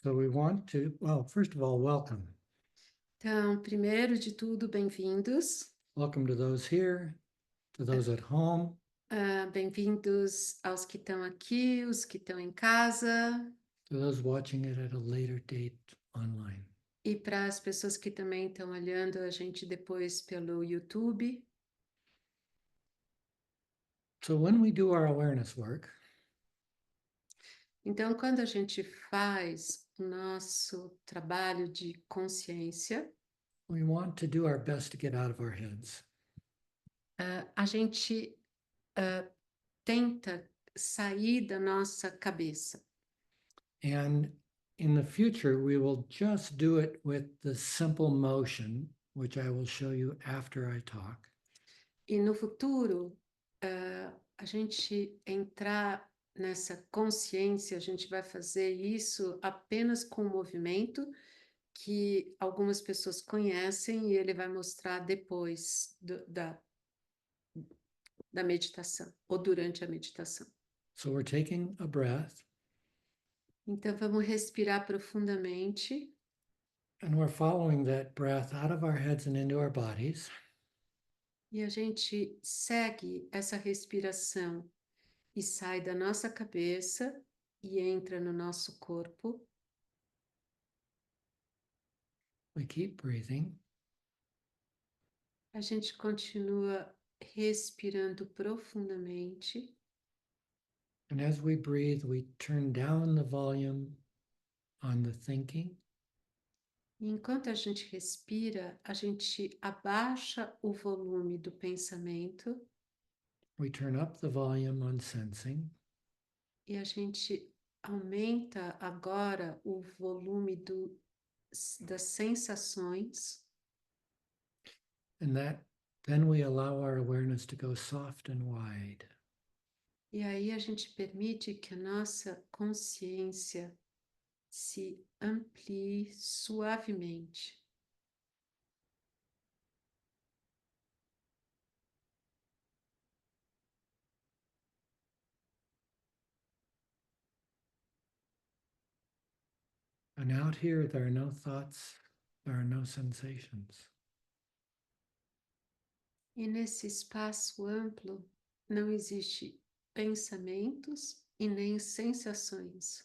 So we want to, well, first of all, welcome. Então, primeiro de tudo, bem-vindos. Welcome to those here, to those at home. Bem-vindos aos que estão aqui, os que estão em casa, To those watching it at a later date online. e para as pessoas que também estão olhando a gente depois pelo YouTube. So when we do our awareness work, Então, quando a gente faz o nosso trabalho de consciência, we want to do our best to get out of our heads. a gente tenta sair da nossa cabeça. And in the future, we will just do it with the simple motion, which I will show you after I talk. E no futuro, a gente entrar nessa consciência, a gente vai fazer isso apenas com o movimento que algumas pessoas conhecem e ele vai mostrar depois da meditação ou durante a meditação. So we're taking a breath Então, vamos respirar profundamente and we're following that breath out of our heads and into our bodies. e a gente segue essa respiração e sai da nossa cabeça e entra no nosso corpo. We keep breathing. A gente continua respirando profundamente. And as we breathe, we turn down the volume on the thinking. E enquanto a gente respira, a gente abaixa o volume do pensamento We turn up the volume on sensing. e a gente aumenta agora o volume das sensações. And then we allow our awareness to go soft and wide. E aí a gente permite que a nossa consciência se amplie suavemente. And out here, there are no thoughts, there are no sensations. E nesse espaço amplo não existe pensamentos e nem sensações.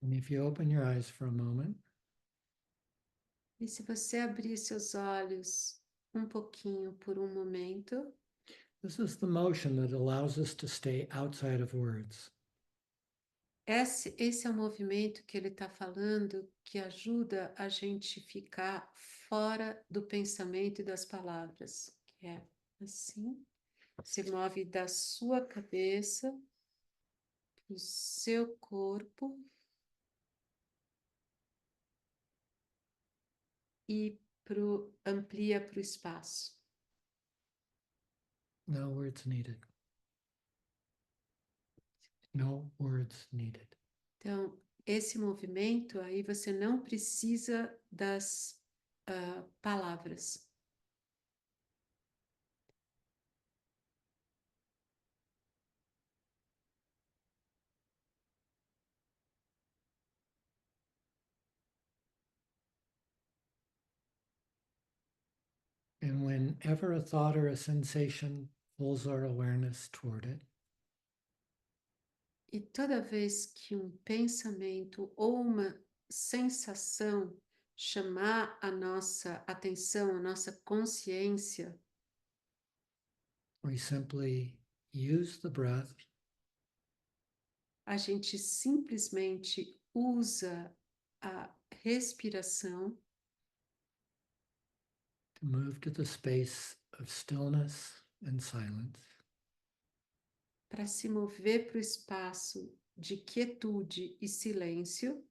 And if you open your eyes for a moment, E se você abrir seus olhos um pouquinho por um momento, this is the motion that allows us to stay outside of words. esse é o movimento que ele está falando que ajuda a gente ficar fora do pensamento e das palavras. Que é assim, se move da sua cabeça, do seu corpo e amplia para o espaço. No words needed. No words needed. Então, esse movimento aí você não precisa das palavras. And whenever a thought or a sensation pulls our awareness toward it, E toda vez que um pensamento ou uma sensação chamar a nossa atenção, a nossa consciência, we simply use the breath a gente simplesmente usa a respiração to move to the space of stillness and silence. para se mover para o espaço de quietude e silêncio,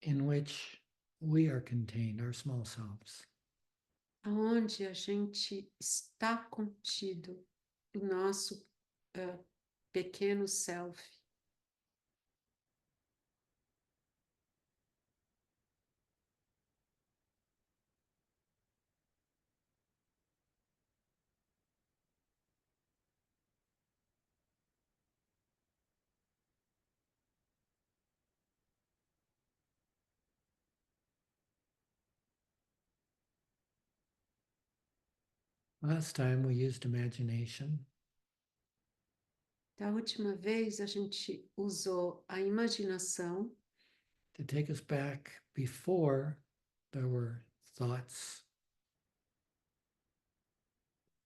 in which we are contained, our small selves. aonde a gente está contido, o nosso pequeno self. Last time we used imagination Da última vez a gente usou a imaginação to take us back before there were thoughts,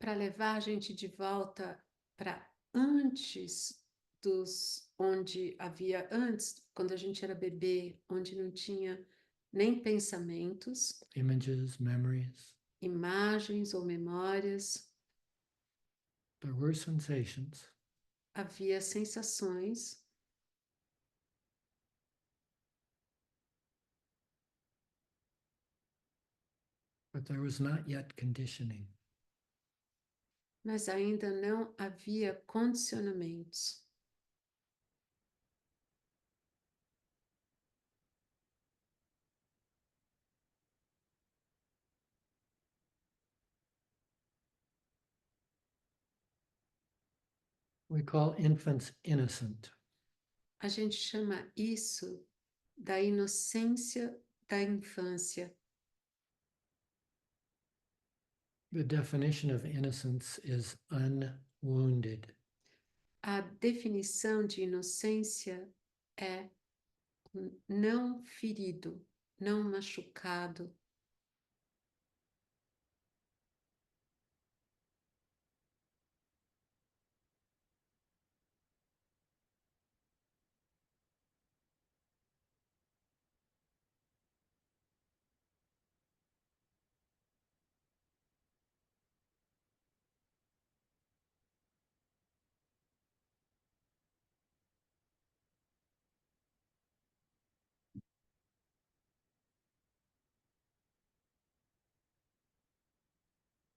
para levar a gente de volta para antes dos onde havia antes, quando a gente era bebê, onde não tinha nem pensamentos, images, memories. imagens ou memórias, There were sensations, havia sensações, but there was not yet conditioning. mas ainda não havia condicionamentos. We call infants innocent. A gente chama isso da inocência da infância. The definition of innocence is unwounded. A definição de inocência é não ferido, não machucado.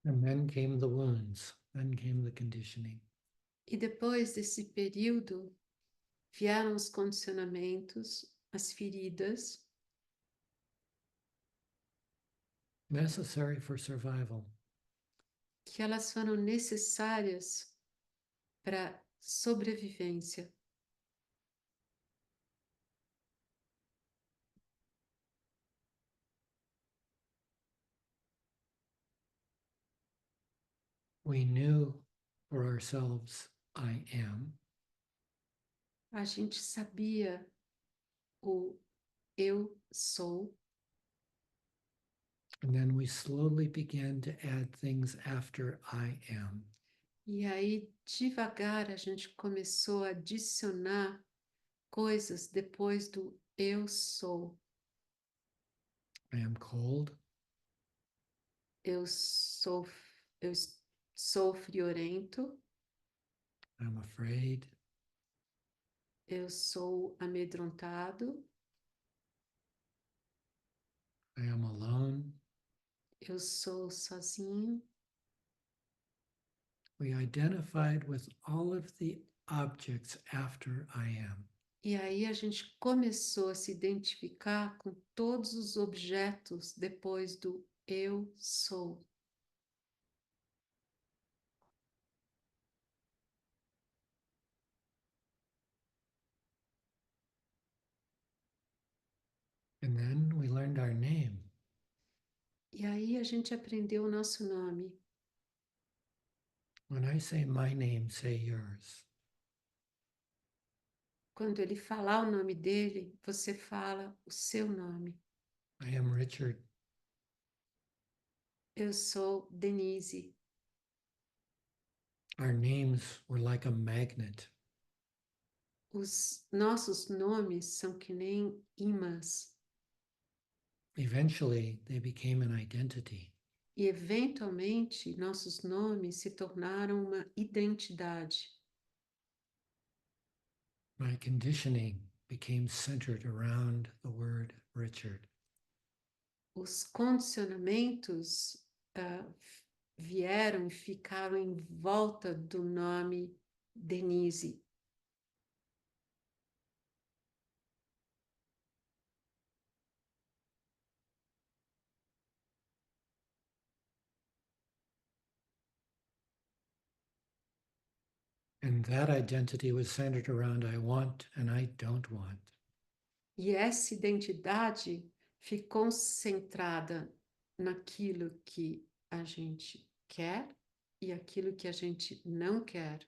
And then came the wounds, then came the conditioning. E depois desse período, vieram os condicionamentos, as feridas, Necessary for survival. que elas foram necessárias para sobrevivência. We knew for ourselves, I am. A gente sabia o eu sou, And then we slowly began to add things after I am. e aí devagar a gente começou a adicionar coisas depois do eu sou. I am cold. Eu sou, eu sou friorento, I'm afraid. eu sou amedrontado, I am alone. eu sou sozinho. We identified with all of the objects after I am. E aí a gente começou a se identificar com todos os objetos depois do eu sou. And then we learned our name. E aí a gente aprendeu o nosso nome. When I say my name, say yours. Quando ele falar o nome dele, você fala o seu nome. I am Richard. Eu sou Denise. Our names were like a magnet. Os nossos nomes são que nem imãs. Eventually, they became an identity. E, eventualmente, nossos nomes se tornaram uma identidade. My conditioning became centered around the word Richard. Os condicionamentos vieram e ficaram em volta do nome Denise. And that identity was centered around I want and I don't want. E essa identidade ficou centrada naquilo que a gente quer e aquilo que a gente não quer.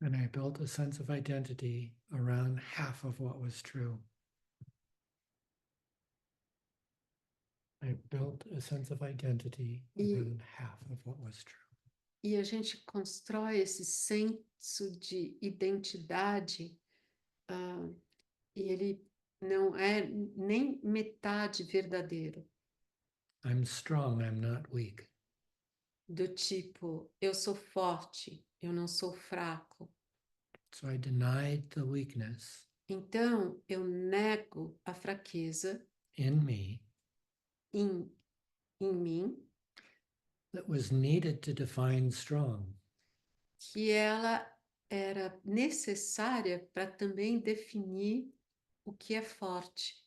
And I built a sense of identity around half of what was true. I built a sense of identity around half of what was true. E a gente constrói esse senso de identidade, e ele não é nem metade verdadeiro. I'm strong, I'm not weak. Do tipo, eu sou forte, eu não sou fraco. So I denied the weakness Então, eu nego a fraqueza in me em mim, that was needed to define strong. que ela era necessária para também definir o que é forte.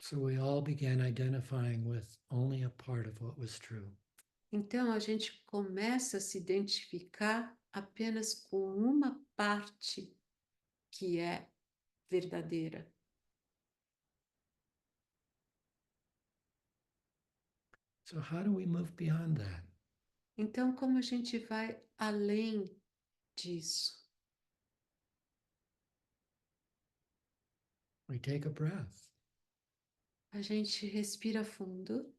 So we all began identifying with only a part of what was true. Então, a gente começa a se identificar apenas com uma parte que é verdadeira. So how do we move beyond that? Então, como a gente vai além disso? We take a breath. A gente respira fundo,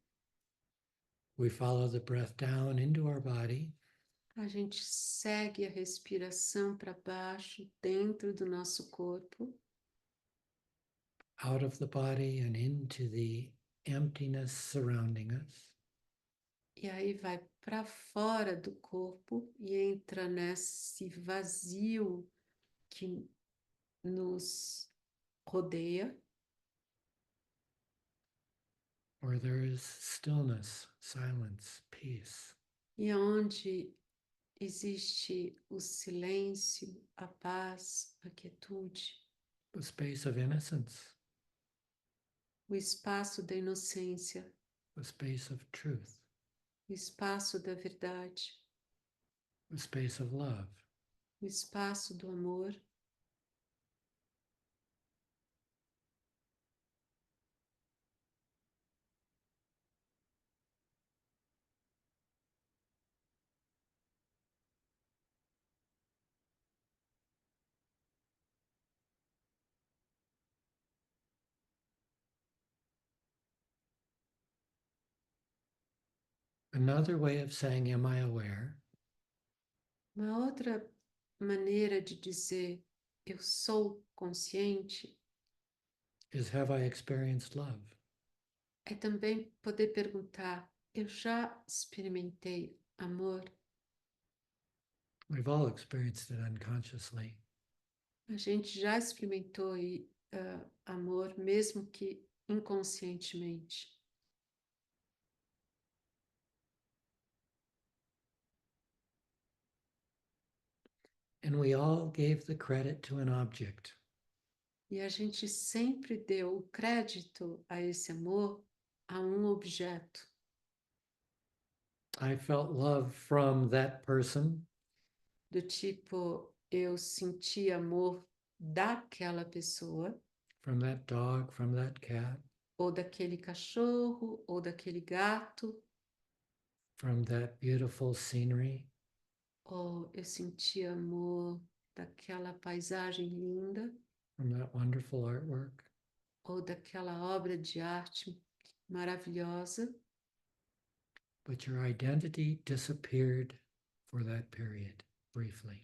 We follow the breath down into our body. a gente segue a respiração para baixo, dentro do nosso corpo, Out of the body and into the emptiness surrounding us. e aí vai para fora do corpo e entra nesse vazio que nos rodeia, Where there is stillness, silence, peace. e onde existe o silêncio, a paz, a quietude, A space of innocence, o espaço da inocência, a space of truth, o espaço da verdade, a space of love. o espaço do amor. Another way of saying, am I aware? Uma outra maneira de dizer eu sou consciente Is have I experienced love? é também poder perguntar: eu já experimentei amor? We've all experienced it unconsciously. A gente já experimentou amor, mesmo que inconscientemente. And we all gave the credit to an object. E a gente sempre deu o crédito a esse amor a um objeto. I felt love from that person, Do tipo, eu senti amor daquela pessoa, from that dog, from that cat, ou daquele cachorro, ou daquele gato, from that beautiful scenery, ou eu senti amor daquela paisagem linda, from that wonderful artwork. ou daquela obra de arte maravilhosa, But your identity disappeared for that period, briefly.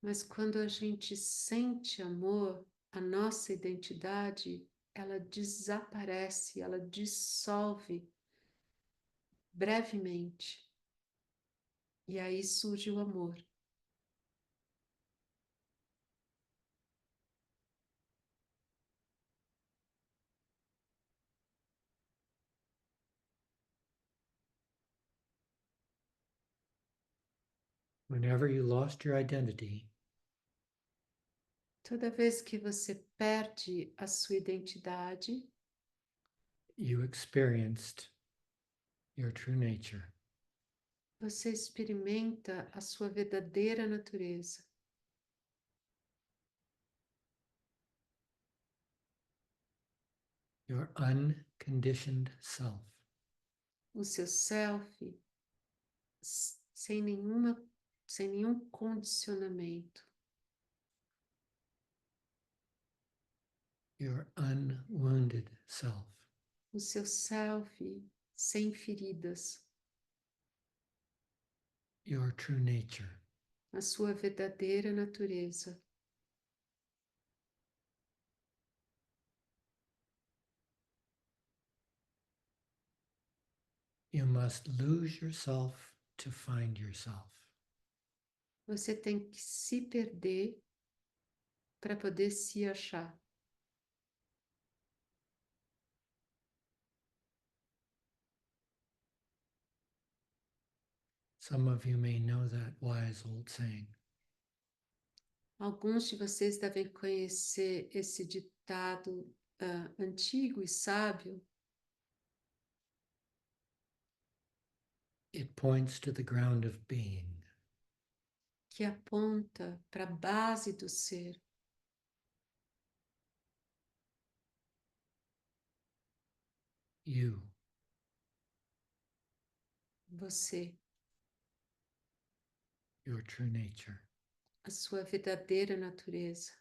Mas quando a gente sente amor, a nossa identidade, ela desaparece, ela dissolve brevemente. E aí surge o amor. Whenever you lost your identity, Toda vez que você perde a sua identidade, you experienced your true nature. você experimenta a sua verdadeira natureza. Your unconditioned self. O seu self sem nenhum condicionamento. Your unwounded self. O seu self sem feridas. Your true nature. A sua verdadeira natureza. You must lose yourself to find yourself. Você tem que se perder para poder se achar. Some of you may know that wise old saying. Alguns de vocês devem conhecer esse ditado antigo e sábio. It points to the ground of being. Que aponta para a base do ser. You. Você. Your true nature. A sua verdadeira natureza.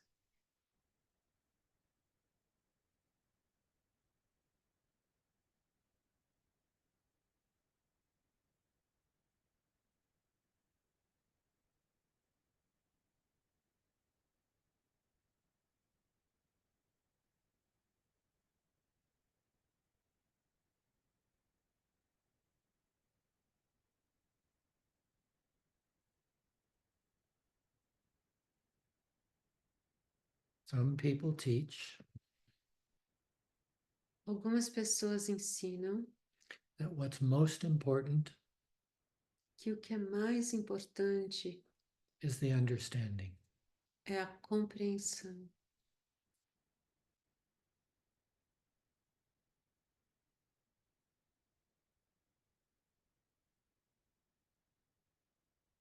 Some people teach Algumas pessoas ensinam that what's most important que o que é mais importante is the understanding. é a compreensão.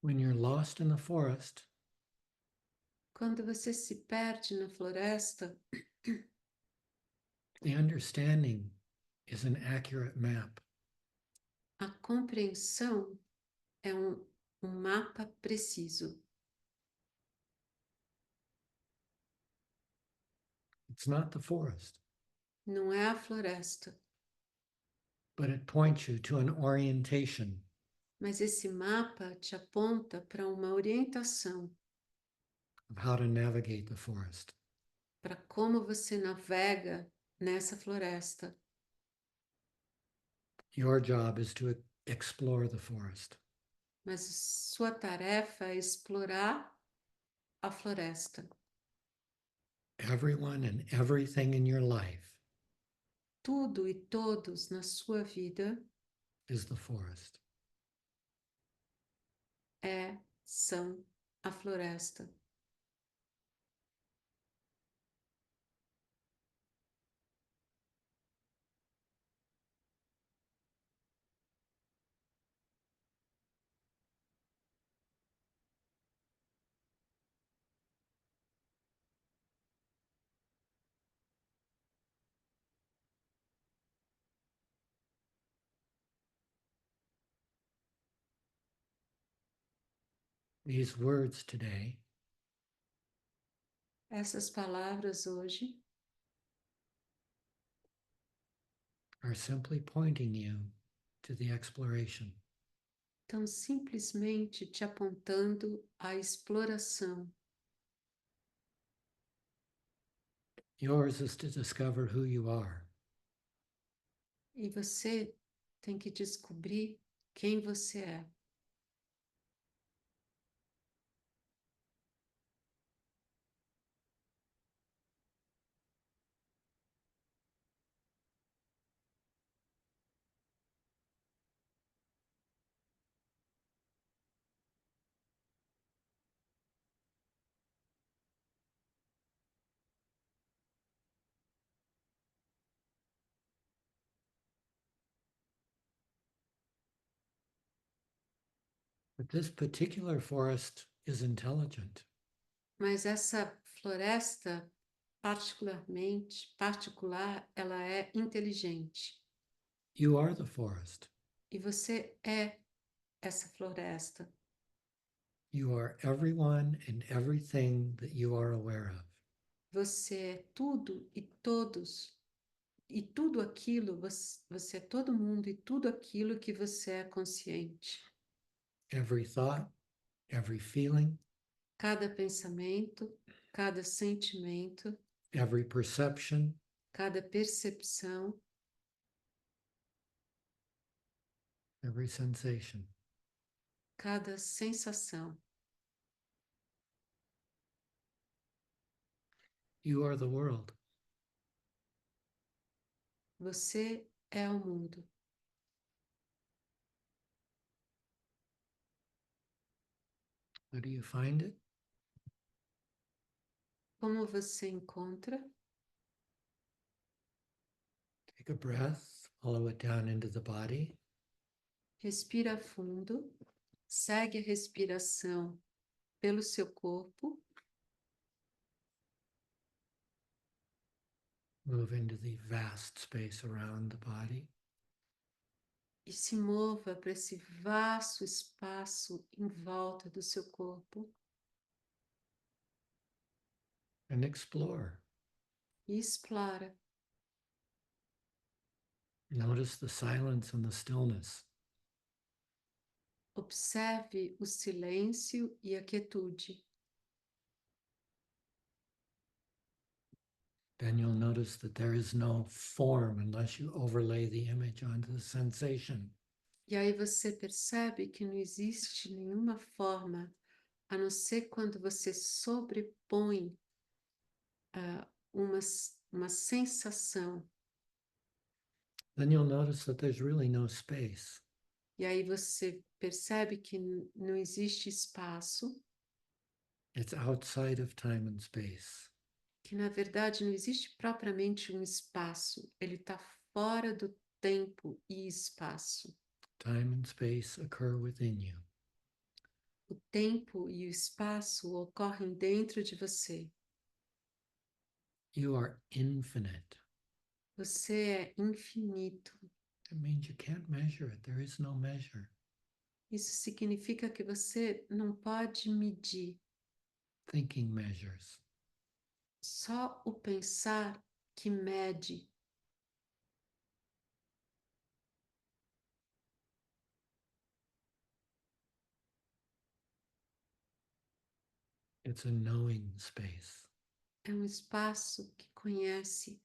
When you're lost in the forest, Quando você se perde na floresta, the understanding is an accurate map. a compreensão é um mapa preciso. It's not the forest, Não é a floresta, but it points you to an orientation mas esse mapa te aponta para uma orientação of how to navigate the forest. para como você navega nessa floresta. Your job is to explore the forest. Mas sua tarefa é explorar a floresta. Everyone and everything in your life Tudo e todos na sua vida is the forest. são a floresta. These words today Essas palavras hoje are simply pointing you to the exploration. estão simplesmente te apontando à exploração. Yours is to discover who you are. E você tem que descobrir quem você é. But this particular forest is intelligent. Mas essa floresta, particular, ela é inteligente. You are the forest. E você é essa floresta. You are everyone and everything that you are aware of. Você é tudo e todos. E tudo aquilo, você é todo mundo e tudo aquilo que você é consciente. Every thought, every feeling, Cada pensamento, cada sentimento, every perception, cada percepção, every sensation. cada sensação. You are the world. Você é o mundo. How do you find it? Como você encontra? Take a breath, follow it down into the body. Respira fundo, segue a respiração pelo seu corpo, Move into the vast space around the body. e se mova para esse vasto espaço em volta do seu corpo And explore. e explora. Notice the silence and the stillness. Observe o silêncio e a quietude. Then you'll notice that there is no form unless you overlay the image onto the sensation. E aí você percebe que não existe nenhuma forma, a não ser quando você sobrepõe uma sensação. Then you'll notice that there's really no space. E aí você percebe que não existe espaço, It's outside of time and space. que na verdade não existe propriamente um espaço, ele está fora do tempo e espaço. Time and space occur within you. O tempo e o espaço ocorrem dentro de você. You are infinite. Você é infinito. It means you can't measure it. There is no measure. Isso significa que você não pode medir. Thinking measures. Só o pensar que mede. It's a knowing space. É um espaço que conhece.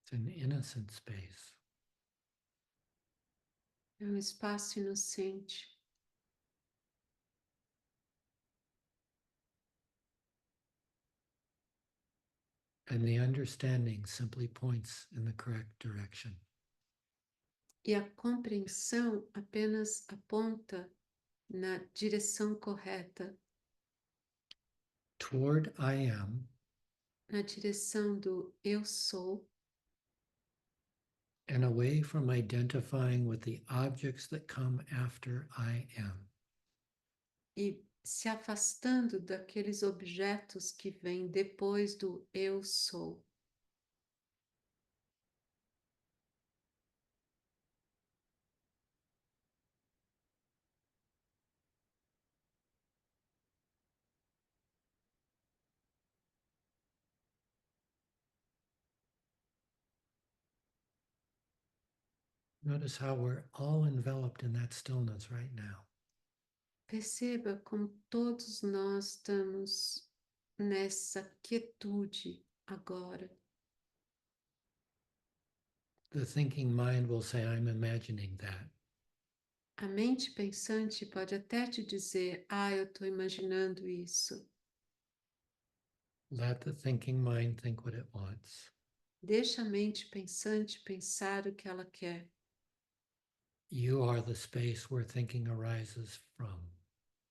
It's an innocent space. É um espaço inocente. And the understanding simply points in the correct direction. E a compreensão apenas aponta na direção correta, Toward I am, na direção do eu sou, and away from identifying with the objects that come after I am. e se afastando daqueles objetos que vêm depois do eu sou. Notice how we're all enveloped in that stillness right now. Perceba como todos nós estamos nessa quietude agora. The thinking mind will say, I'm imagining that. A mente pensante pode até te dizer, eu estou imaginando isso. Let the thinking mind think what it wants. Deixa a mente pensante pensar o que ela quer. You are the space where thinking arises from.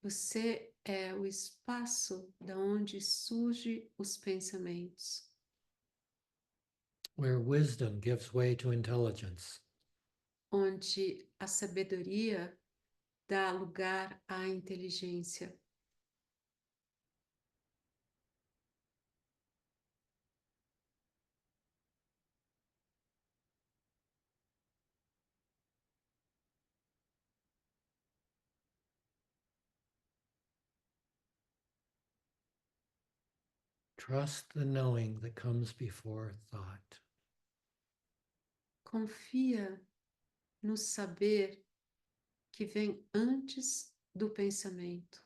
Você é o espaço da onde surgem os pensamentos, Where wisdom gives way to intelligence. onde a sabedoria dá lugar à inteligência. Trust the knowing that comes before thought. Confia no saber que vem antes do pensamento.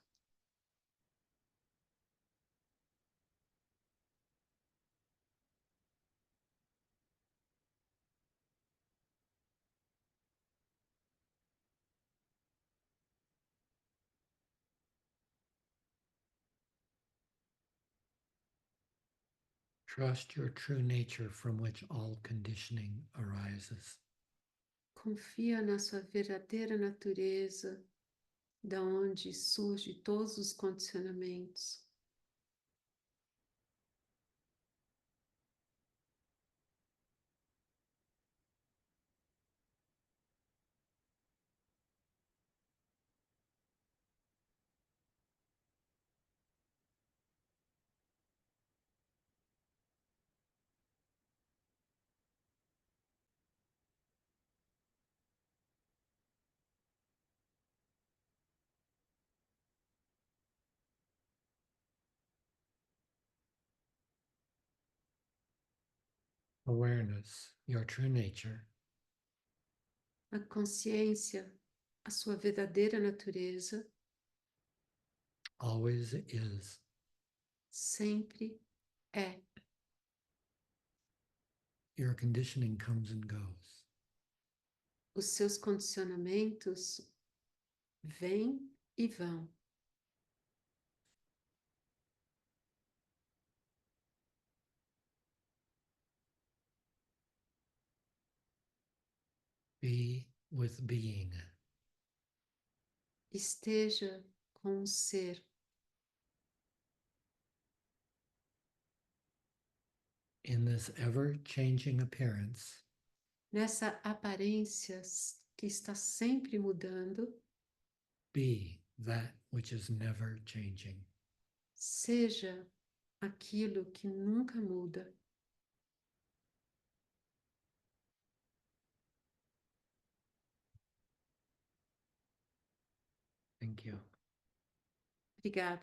Trust your true nature from which all conditioning arises. Confia na sua verdadeira natureza, da onde surgem todos os condicionamentos. Awareness, your true nature, A consciência, a sua verdadeira natureza, always is. sempre é. Your conditioning comes and goes. Os seus condicionamentos vêm e vão. Be with being. Esteja com o ser. In this ever-changing appearance, Nessa aparência que está sempre mudando, be that which is never changing. seja aquilo que nunca muda. Thank you. Obrigada.